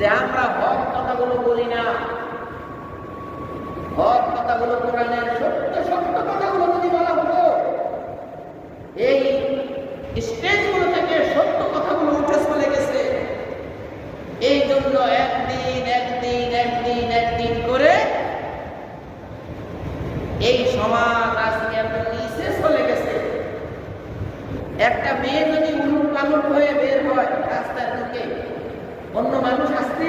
যে আমরা হক কথাগুলো বলি না। হক কথাগুলো কোরআনের সত্য সত্য কথাগুলো যদি বলা হতো, এই স্টেজগুলো থেকে সত্য কথাগুলো উঠে চলে গেছে। এই জন্য একদিন করে এই সমাজ আজকে এত নিচে চলে গেছে। একটা মেয়ে যদি উলুট পালট হয়ে বের হয় রাস্তার দিকে, অন্য মানুষ আসতে